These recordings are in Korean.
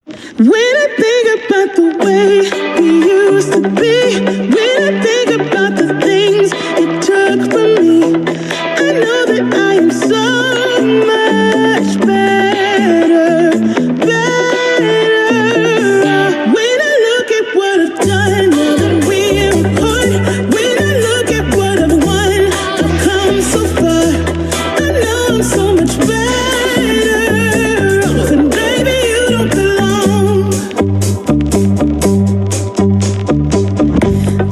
When I think about the way we used to be, when I think about the things it took from me, I know that I am so much better, better. When I look at what I've done, now that we're apart, when I look at what I've won, I've come so far. I know I'm so much better, and baby, you don't belong.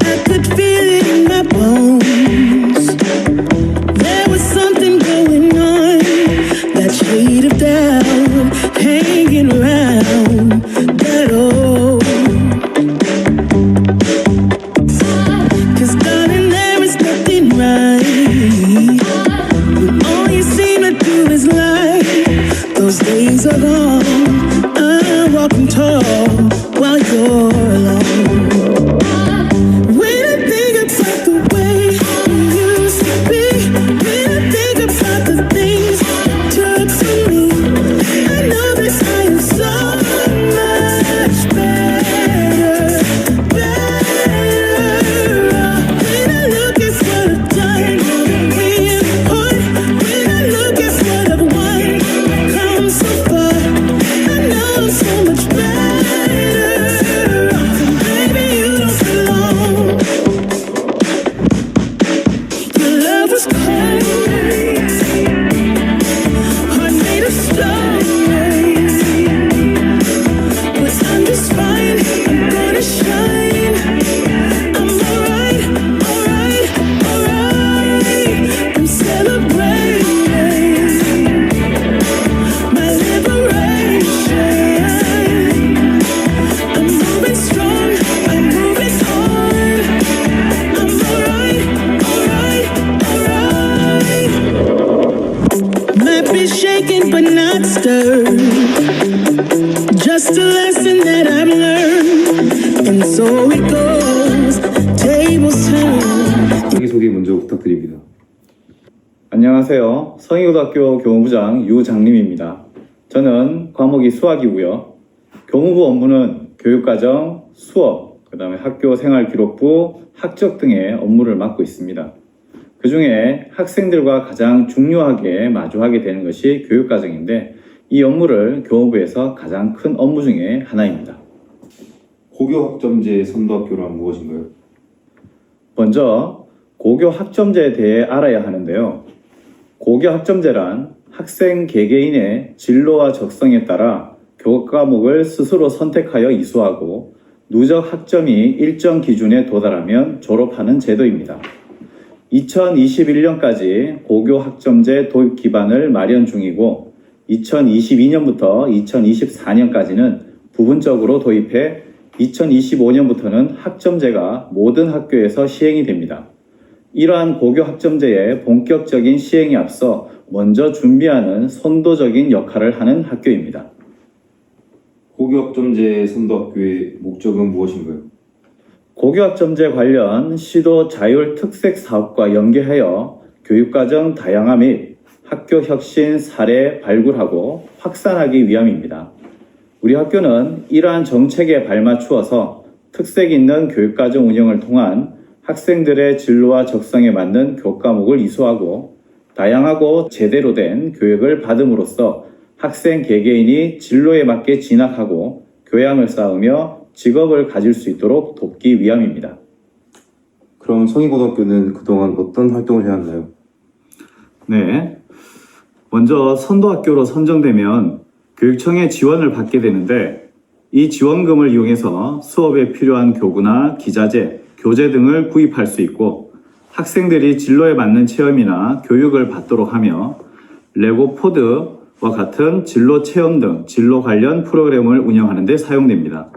I could feel it in my bones. There was something going on, that shade of doubt hanging around that old. 'Cause darling, there is nothing right when all you seem to do is lie. Those days are gone. I'm walking tall while you're alone. When I think about the way we used to be, when I think about the things it took from me, I know that I am so much better, better. When I look at what I've done, now that we're apart, when I look at what I've won, I've come so far. I know I'm so much better, and baby, you don't belong. Your love was cold, heart made of stone, but I'm just fine. I'm gonna shine. I'm alright, alright, alright. I'm celebrating my liberation. I'm moving strong, I'm moving on. I'm alright, alright, alright. Might be shaken but not stirred. Just a lesson that I've learned, and so it goes. Tables turn. 자기소개 먼저 부탁드립니다. 안녕하세요. 성희고등학교 교무부장 유장림입니다. 저는 과목이 수학이고요. 교무부 업무는 교육과정, 수업, 그 다음에 학교 생활기록부, 학적 등의 업무를 맡고 있습니다. 그 중에 학생들과 가장 중요하게 마주하게 되는 것이 교육과정인데, 이 업무를 교무부에서 가장 큰 업무 중에 하나입니다. 고교 학점제 선도학교란 무엇인가요? 먼저 고교 학점제에 대해 알아야 하는데요. 고교 학점제란 학생 개개인의 진로와 적성에 따라 교과목을 스스로 선택하여 이수하고 누적 학점이 일정 기준에 도달하면 졸업하는 제도입니다. 2021년까지 고교 학점제 도입 기반을 마련 중이고 2022년부터 2024년까지는 부분적으로 도입해 2025년부터는 학점제가 모든 학교에서 시행이 됩니다. 이러한 고교 학점제의 본격적인 시행에 앞서 먼저 준비하는 선도적인 역할을 하는 학교입니다. 고교 학점제 선도학교의 목적은 무엇인가요? 고교 학점제 관련 시도 자율 특색 사업과 연계하여 교육과정 다양화 및 학교 혁신 사례 발굴하고 확산하기 위함입니다. 우리 학교는 이러한 정책에 발맞추어서 특색 있는 교육과정 운영을 통한 학생들의 진로와 적성에 맞는 교과목을 이수하고 다양하고 제대로 된 교육을 받음으로써 학생 개개인이 진로에 맞게 진학하고 교양을 쌓으며 직업을 가질 수 있도록 돕기 위함입니다. 그럼 성희고등학교는 그동안 어떤 활동을 해왔나요? 네. 먼저 선도학교로 선정되면 교육청의 지원을 받게 되는데, 이 지원금을 이용해서 수업에 필요한 교구나 기자재, 교재 등을 구입할 수 있고 학생들이 진로에 맞는 체험이나 교육을 받도록 하며 레고 포드와 같은 진로 체험 등 진로 관련 프로그램을 운영하는 데 사용됩니다.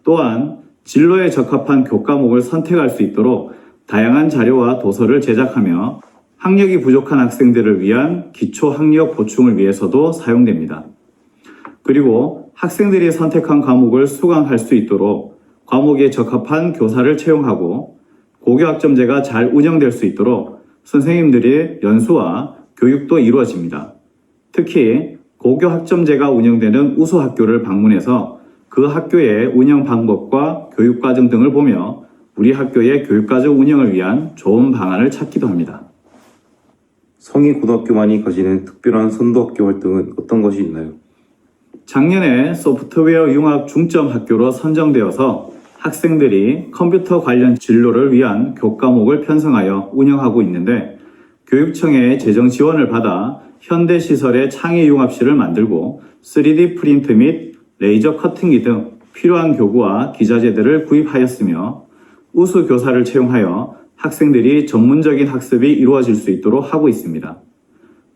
또한 진로에 적합한 교과목을 선택할 수 있도록 다양한 자료와 도서를 제작하며 학력이 부족한 학생들을 위한 기초 학력 보충을 위해서도 사용됩니다. 그리고 학생들이 선택한 과목을 수강할 수 있도록 과목에 적합한 교사를 채용하고 고교 학점제가 잘 운영될 수 있도록 선생님들의 연수와 교육도 이루어집니다. 특히 고교 학점제가 운영되는 우수 학교를 방문해서 그 학교의 운영 방법과 교육과정 등을 보며 우리 학교의 교육과정 운영을 위한 좋은 방안을 찾기도 합니다. 성희고등학교만이 가지는 특별한 선도학교 활동은 어떤 것이 있나요? 작년에 소프트웨어 융합 중점 학교로 선정되어서 학생들이 컴퓨터 관련 진로를 위한 교과목을 편성하여 운영하고 있는데 교육청의 재정 지원을 받아 현대시설의 창의융합실을 만들고 3D 프린트 및 레이저 커팅기 등 필요한 교구와 기자재들을 구입하였으며 우수 교사를 채용하여 학생들이 전문적인 학습이 이루어질 수 있도록 하고 있습니다.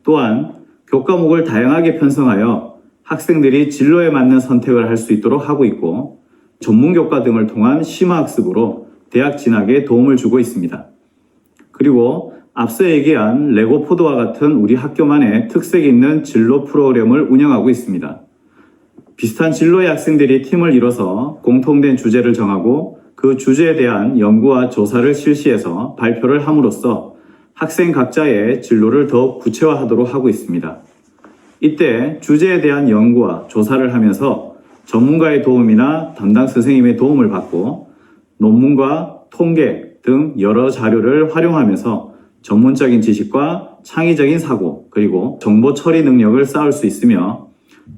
또한 교과목을 다양하게 편성하여 학생들이 진로에 맞는 선택을 할 수 있도록 하고 있고 전문교과 등을 통한 심화학습으로 대학 진학에 도움을 주고 있습니다. 그리고 앞서 얘기한 레고포드와 같은 우리 학교만의 특색 있는 진로 프로그램을 운영하고 있습니다. 비슷한 진로의 학생들이 팀을 이뤄서 공통된 주제를 정하고 그 주제에 대한 연구와 조사를 실시해서 발표를 함으로써 학생 각자의 진로를 더욱 구체화하도록 하고 있습니다. 이때 주제에 대한 연구와 조사를 하면서 전문가의 도움이나 담당 선생님의 도움을 받고 논문과 통계 등 여러 자료를 활용하면서 전문적인 지식과 창의적인 사고 그리고 정보 처리 능력을 쌓을 수 있으며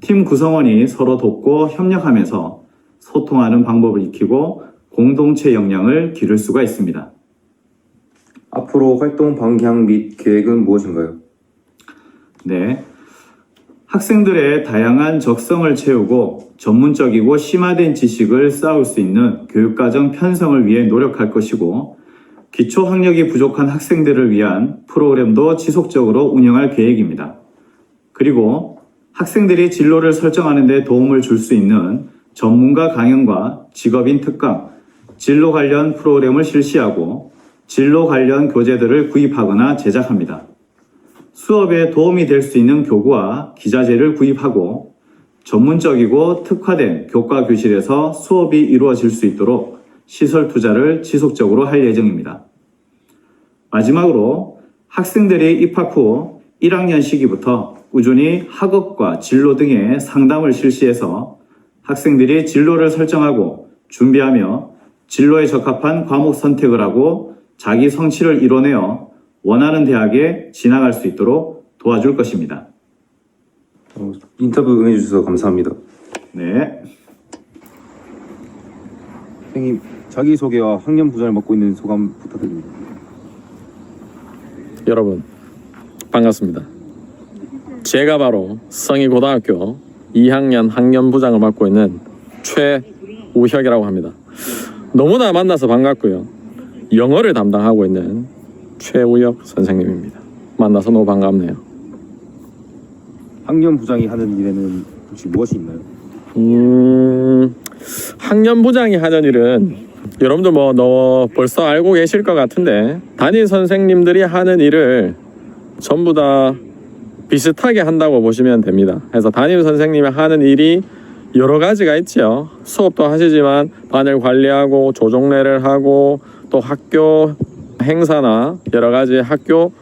팀 구성원이 서로 돕고 협력하면서 소통하는 방법을 익히고 공동체 역량을 기를 수가 있습니다. 앞으로 활동 방향 및 계획은 무엇인가요? 네. 학생들의 다양한 적성을 채우고 전문적이고 심화된 지식을 쌓을 수 있는 교육과정 편성을 위해 노력할 것이고 기초 학력이 부족한 학생들을 위한 프로그램도 지속적으로 운영할 계획입니다. 그리고 학생들이 진로를 설정하는 데 도움을 줄 수 있는 전문가 강연과 직업인 특강, 진로 관련 프로그램을 실시하고 진로 관련 교재들을 구입하거나 제작합니다. 수업에 도움이 될 수 있는 교구와 기자재를 구입하고 전문적이고 특화된 교과 교실에서 수업이 이루어질 수 있도록 시설 투자를 지속적으로 할 예정입니다. 마지막으로 학생들이 입학 후 1학년 시기부터 꾸준히 학업과 진로 등의 상담을 실시해서 학생들이 진로를 설정하고 준비하며 진로에 적합한 과목 선택을 하고 자기 성취를 이뤄내어 원하는 대학에 진학할 수 있도록 도와줄 것입니다. 인터뷰 응해주셔서 감사합니다. 네. 선생님, 자기소개와 학년 부장을 맡고 있는 소감 부탁드립니다. 여러분 반갑습니다. 제가 바로 성희고등학교 2학년 학년부장을 맡고 있는 최우혁이라고 합니다. 너무나 만나서 반갑고요. 영어를 담당하고 있는 최우혁 선생님입니다. 만나서 너무 반갑네요. 학년 부장이 하는 일에는 혹시 무엇이 있나요? 학년부장이 하는 일은 여러분들 너 벌써 알고 계실 것 같은데 담임 선생님들이 하는 일을 전부 다 비슷하게 한다고 보시면 됩니다. 그래서 담임 선생님이 하는 일이 여러 가지가 있죠. 수업도 하시지만 반을 관리하고 조종례를 하고 또 학교 행사나 여러 가지 학교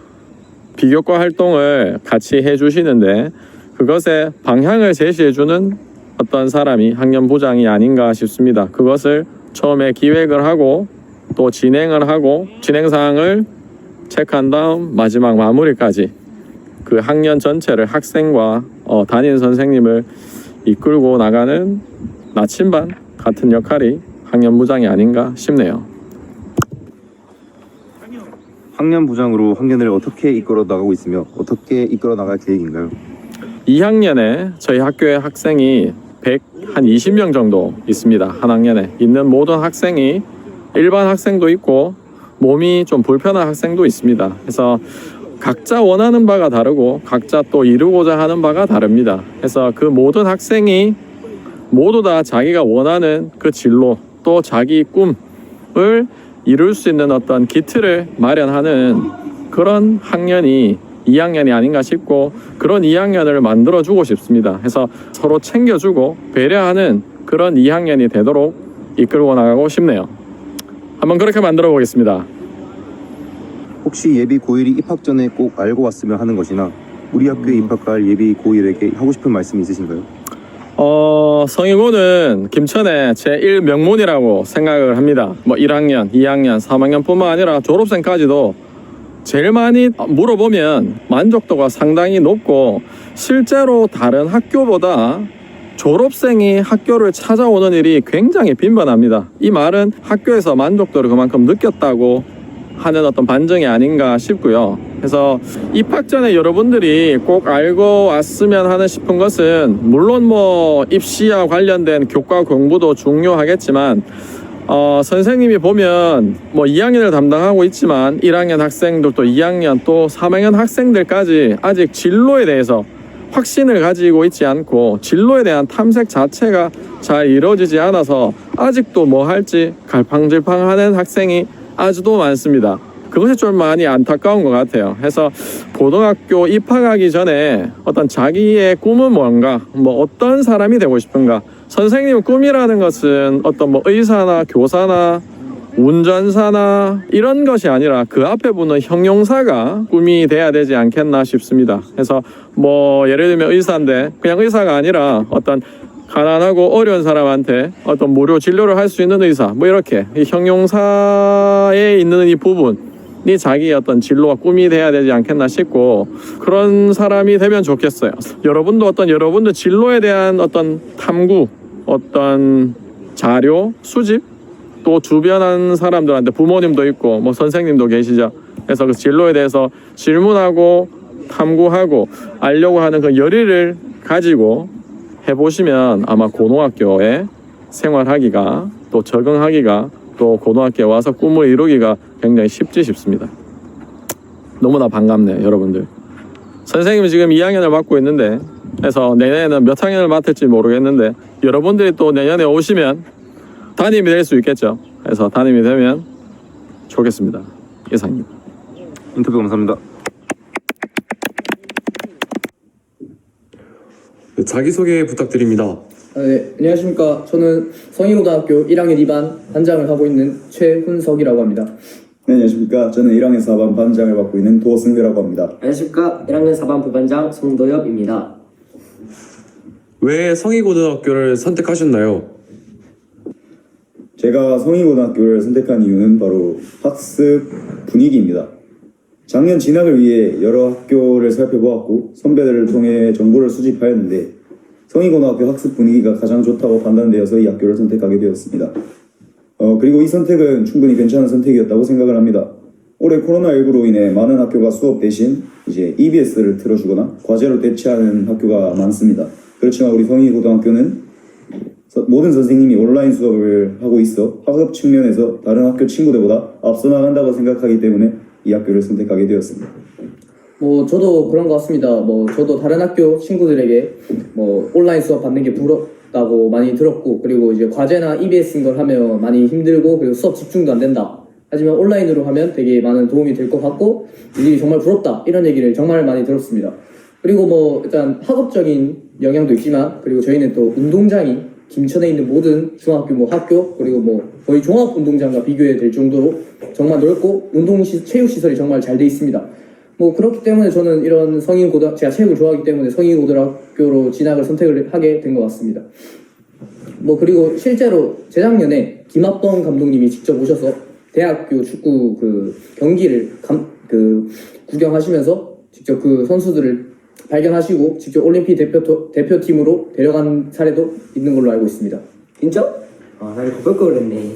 비교과 활동을 같이 해주시는데 그것에 방향을 제시해주는 어떤 사람이 학년부장이 아닌가 싶습니다. 그것을 처음에 기획을 하고 또 진행을 하고 진행사항을 체크한 다음 마지막 마무리까지 그 학년 전체를 학생과 담임 선생님을 이끌고 나가는 나침반 같은 역할이 학년부장이 아닌가 싶네요. 학년 부장으로 학년을 어떻게 이끌어 나가고 있으며 어떻게 이끌어 나갈 계획인가요? 2학년에 저희 학교의 학생이 120명 정도 있습니다. 한 학년에 있는 모든 학생이 일반 학생도 있고 몸이 좀 불편한 학생도 있습니다. 그래서 각자 원하는 바가 다르고 각자 또 이루고자 하는 바가 다릅니다. 그래서 그 모든 학생이 모두 다 자기가 원하는 그 진로 또 자기 꿈을 이룰 수 있는 어떤 기틀을 마련하는 그런 학년이 2학년이 아닌가 싶고 그런 2학년을 만들어주고 싶습니다. 그래서 서로 챙겨주고 배려하는 그런 2학년이 되도록 이끌고 나가고 싶네요. 한번 그렇게 만들어 보겠습니다. 혹시 예비 고1이 입학 전에 꼭 알고 왔으면 하는 것이나 우리 학교에 입학할 예비 고1에게 하고 싶은 말씀이 있으신가요? 성희고는 김천의 제1명문이라고 생각을 합니다. 뭐 1학년, 2학년, 3학년뿐만 아니라 졸업생까지도 제일 많이 물어보면 만족도가 상당히 높고 실제로 다른 학교보다 졸업생이 학교를 찾아오는 일이 굉장히 빈번합니다. 이 말은 학교에서 만족도를 그만큼 느꼈다고 하는 어떤 반증이 아닌가 싶고요. 그래서 입학 전에 여러분들이 꼭 알고 왔으면 하는 싶은 것은 물론 뭐 입시와 관련된 교과 공부도 중요하겠지만 선생님이 보면 뭐 2학년을 담당하고 있지만 1학년 학생들 또 2학년 또 3학년 학생들까지 아직 진로에 대해서 확신을 가지고 있지 않고 진로에 대한 탐색 자체가 잘 이루어지지 않아서 아직도 뭐 할지 갈팡질팡하는 학생이 아주도 많습니다. 그것이 좀 많이 안타까운 것 같아요. 그래서 고등학교 입학하기 전에 어떤 자기의 꿈은 뭔가, 뭐 어떤 사람이 되고 싶은가. 선생님 꿈이라는 것은 어떤 뭐 의사나 교사나 운전사나 이런 것이 아니라 그 앞에 붙는 형용사가 꿈이 돼야 되지 않겠나 싶습니다. 그래서 뭐 예를 들면 의사인데 그냥 의사가 아니라 어떤 가난하고 어려운 사람한테 어떤 무료 진료를 할 수 있는 의사, 뭐 이렇게 이 형용사에 있는 이 부분이 자기의 어떤 진로와 꿈이 돼야 되지 않겠나 싶고, 그런 사람이 되면 좋겠어요. 여러분도 어떤 여러분들 진로에 대한 어떤 탐구, 어떤 자료 수집, 또 주변한 사람들한테 부모님도 있고 뭐 선생님도 계시죠. 그래서 그 진로에 대해서 질문하고 탐구하고 알려고 하는 그 열의를 가지고 해보시면 아마 고등학교에 생활하기가 또 적응하기가 또 고등학교에 와서 꿈을 이루기가 굉장히 쉽지 싶습니다. 너무나 반갑네요, 여러분들. 선생님은 지금 2학년을 맡고 있는데, 그래서 내년에는 몇 학년을 맡을지 모르겠는데 여러분들이 또 내년에 오시면 담임이 될 수 있겠죠. 그래서 담임이 되면 좋겠습니다. 이상입니다. 인터뷰 감사합니다. 자기소개 부탁드립니다. 네, 안녕하십니까. 저는 성희고등학교 1학년 2반 반장을 하고 있는 최훈석이라고 합니다. 네, 안녕하십니까. 저는 1학년 4반 반장을 맡고 있는 도승배라고 합니다. 안녕하십니까. 1학년 4반 부반장 송도엽입니다. 왜 성희고등학교를 선택하셨나요? 제가 성희고등학교를 선택한 이유는 바로 학습 분위기입니다. 작년 진학을 위해 여러 학교를 살펴보았고 선배들을 통해 정보를 수집하였는데 성희고등학교 학습 분위기가 가장 좋다고 판단되어서 이 학교를 선택하게 되었습니다. 그리고 이 선택은 충분히 괜찮은 선택이었다고 생각을 합니다. 올해 코로나19로 인해 많은 학교가 수업 대신 이제 EBS를 틀어주거나 과제로 대체하는 학교가 많습니다. 그렇지만 우리 성희고등학교는 모든 선생님이 온라인 수업을 하고 있어 학업 측면에서 다른 학교 친구들보다 앞서 나간다고 생각하기 때문에 이 학교를 선택하게 되었습니다. 뭐 저도 그런 것 같습니다. 뭐 저도 다른 학교 친구들에게 뭐 온라인 수업 받는 게 부럽다고 많이 들었고, 그리고 이제 과제나 EBS인 걸 하면 많이 힘들고 그리고 수업 집중도 안 된다. 하지만 온라인으로 하면 되게 많은 도움이 될 것 같고 일이 정말 부럽다, 이런 얘기를 정말 많이 들었습니다. 그리고 뭐 일단 학업적인 영향도 있지만 그리고 저희는 또 운동장이 김천에 있는 모든 중학교 뭐 학교 그리고 뭐 거의 종합운동장과 비교해 될 정도로 정말 넓고 체육시설이 정말 잘 돼 있습니다. 뭐 그렇기 때문에 저는 이런 제가 체육을 좋아하기 때문에 성인고등학교로 진학을 선택을 하게 된 것 같습니다. 뭐 그리고 실제로 재작년에 김합동 감독님이 직접 오셔서 대학교 축구 그 경기를 구경하시면서 직접 그 선수들을 발견하시고 직접 올림픽 대표팀으로 데려간 사례도 있는 걸로 알고 있습니다. 진짜? 아, 난 그걸 걸 그랬네.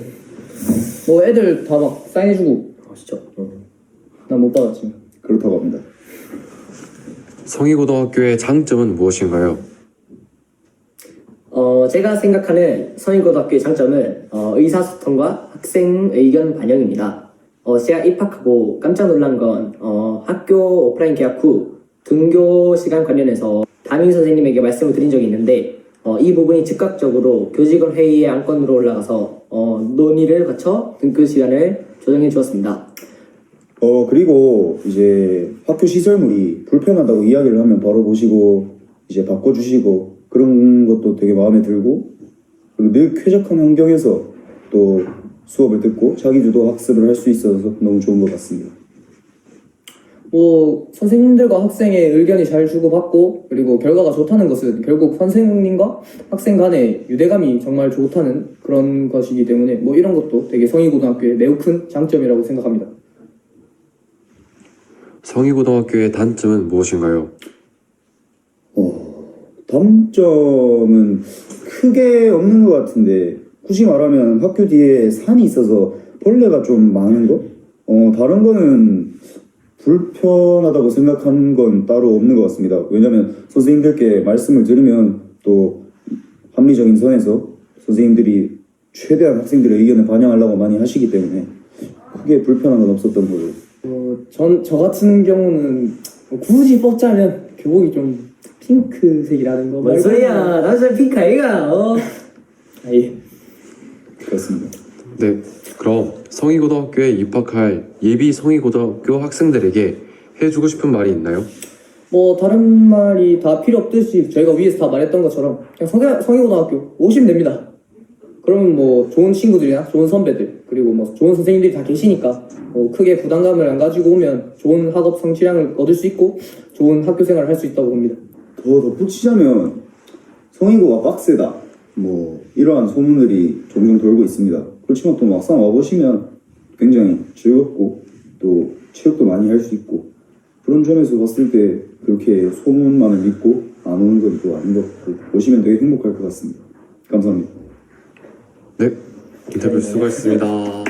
뭐 애들 다 막 사인해주고. 아, 진짜? 난 못 받았지. 그렇다고 합니다. 성희고등학교의 장점은 무엇인가요? 제가 생각하는 성희고등학교의 장점은 의사소통과 학생 의견 반영입니다. 제가 입학하고 깜짝 놀란 건 학교 오프라인 개학 후 등교 시간 관련해서 담임 선생님에게 말씀을 드린 적이 있는데 이 부분이 즉각적으로 교직원 회의의 안건으로 올라가서 논의를 거쳐 등교 시간을 조정해 주었습니다. 그리고 이제 학교 시설물이 불편하다고 이야기를 하면 바로 보시고 이제 바꿔주시고 그런 것도 되게 마음에 들고, 그리고 늘 쾌적한 환경에서 또 수업을 듣고 자기주도 학습을 할 수 있어서 너무 좋은 것 같습니다. 뭐 선생님들과 학생의 의견이 잘 주고받고 그리고 결과가 좋다는 것은 결국 선생님과 학생 간의 유대감이 정말 좋다는 그런 것이기 때문에 뭐 이런 것도 되게 성희고등학교의 매우 큰 장점이라고 생각합니다. 성희고등학교의 단점은 무엇인가요? 단점은 크게 없는 것 같은데 굳이 말하면 학교 뒤에 산이 있어서 벌레가 좀 많은 거? 다른 거는 불편하다고 생각한 건 따로 없는 것 같습니다. 왜냐면 선생님들께 말씀을 들으면 또 합리적인 선에서 선생님들이 최대한 학생들의 의견을 반영하려고 많이 하시기 때문에 크게 불편한 건 없었던 거예요. 저 같은 경우는 굳이 뽑자면 교복이 좀 핑크색이라는 거. 뭔 소리야? 남자 핑크 아이가? 예. 그렇습니다. 네, 그럼 성희고등학교에 입학할 예비 성희고등학교 학생들에게 해주고 싶은 말이 있나요? 뭐 다른 말이 다 필요 없듯이 저희가 위에서 다 말했던 것처럼 그냥 성희고등학교 오시면 됩니다. 그러면 뭐 좋은 친구들이나 좋은 선배들 그리고 뭐 좋은 선생님들이 다 계시니까 뭐 크게 부담감을 안 가지고 오면 좋은 학업 성취량을 얻을 수 있고 좋은 학교 생활을 할 수 있다고 봅니다. 더 덧붙이자면 성희고가 빡세다 뭐 이러한 소문들이 종종 돌고 있습니다. 그렇지만 또 막상 와보시면 굉장히 즐겁고 또 체육도 많이 할 수 있고 그런 점에서 봤을 때 그렇게 소문만을 믿고 안 오는 건 또 아닌 것 같고 오시면 되게 행복할 것 같습니다. 감사합니다. 네, 인터뷰 수고했습니다. 아유,